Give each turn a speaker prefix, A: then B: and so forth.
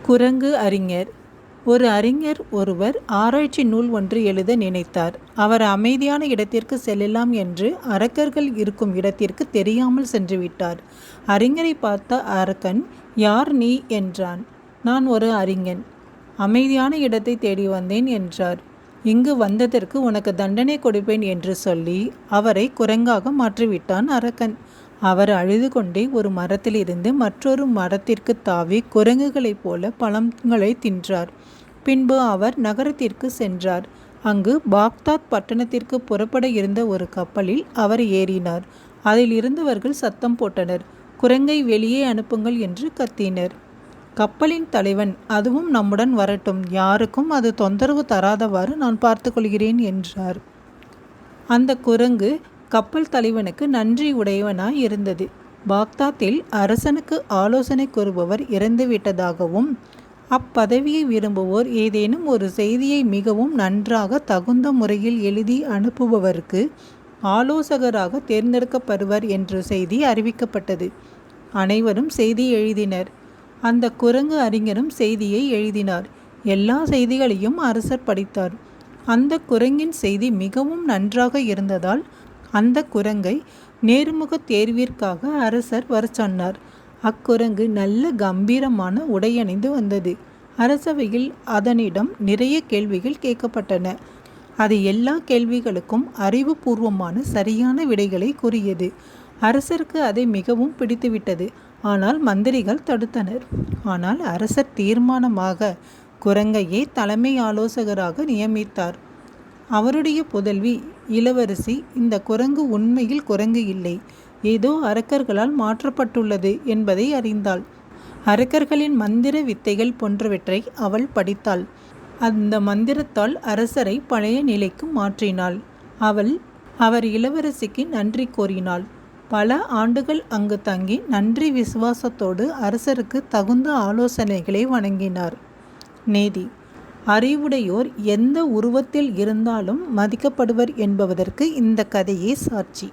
A: குரங்கு அறிஞர். ஒரு அறிஞர் ஒருவர் ஆராய்ச்சி நூல் ஒன்று எழுத நினைத்தார். அவர் அமைதியான இடத்திற்கு செல்லலாம் என்று அரக்கர்கள் இருக்கும் இடத்திற்கு தெரியாமல் சென்றுவிட்டார். அறிஞரை பார்த்த அரக்கன், "யார் நீ?" என்றான். "நான் ஒரு அறிஞன். அமைதியான இடத்தை தேடி வந்தேன்" என்றார். "இங்கு வந்ததற்கு உனக்கு தண்டனை கொடுப்பேன்" என்று சொல்லி அவரை குரங்காக மாற்றிவிட்டான் அரக்கன். அவர் அழுது கொண்டே ஒரு மரத்திலிருந்து மற்றொரு மரத்திற்கு தாவி குரங்குகளைப் போல பழங்களை தின்றார். பின்பு அவர் நகரத்திற்கு சென்றார். அங்கு பாக்தாத் பட்டணத்திற்கு புறப்பட இருந்த ஒரு கப்பலில் அவர் ஏறினார். அதில் இருந்தவர்கள் சத்தம் போட்டனர். "குரங்கை வெளியே அனுப்புங்கள்" என்று கத்தினர். கப்பலின் தலைவன், "அதுவும் நம்முடன் வரட்டும். யாருக்கும் அது தொந்தரவு தராதவாறு நான் பார்த்துக்கொள்கிறேன்" என்றார். அந்த குரங்கு கப்பல் தலைவனுக்கு நன்றி உடையவனாய் இருந்தது. பாக்தாத்தில் அரசனுக்கு ஆலோசனை கூறுபவர் இறந்துவிட்டதாகவும் அப்பதவியை விரும்புவோர் ஏதேனும் ஒரு செய்தியை மிகவும் நன்றாக தகுந்த முறையில் எழுதி அனுப்புபவருக்கு ஆலோசகராக தேர்ந்தெடுக்கப்படுவர் என்ற செய்தி அறிவிக்கப்பட்டது. அனைவரும் செய்தி எழுதினர். அந்த குரங்கு அறிஞரும் செய்தியை எழுதினார். எல்லா செய்திகளையும் அரசர் படித்தார். அந்த குரங்கின் செய்தி மிகவும் நன்றாக இருந்ததால் அந்த குரங்கை நேர்முக தேர்விற்காக அரசர் வரச்சொன்னார். அக்குரங்கு நல்ல கம்பீரமான உடையணிந்து வந்தது. அரசவையில் அதனிடம் நிறைய கேள்விகள் கேட்கப்பட்டன. அது எல்லா கேள்விகளுக்கும் அறிவுபூர்வமான சரியான விடைகளை கூறியது. அரசருக்கு அதை மிகவும் பிடித்துவிட்டது. ஆனால் மந்திரிகள் தடுத்தனர். ஆனால் அரசர் தீர்மானமாக குரங்கையே தலைமை ஆலோசகராக நியமித்தார். அவருடைய புதல்வி இளவரசி, "இந்த குரங்கு உண்மையில் குரங்கு இல்லை, ஏதோ அரக்கர்களால் மாற்றப்பட்டுள்ளது" என்பதை அறிந்தாள். அரக்கர்களின் மந்திர வித்தைகள் போன்றவற்றை அவள் படித்தாள். அந்த மந்திரத்தால் அரசரை பழைய நிலைக்கு மாற்றினாள். அவர் இளவரசிக்கு நன்றி கூறினாள். பல ஆண்டுகள் அங்கு தங்கி நன்றி விசுவாசத்தோடு அரசருக்கு தகுந்த ஆலோசனைகளை வழங்கினார். நீதி: அறிவுடையோர் எந்த உருவத்தில் இருந்தாலும் மதிக்கப்படுவர் என்பதற்கு இந்த கதையே சாட்சி.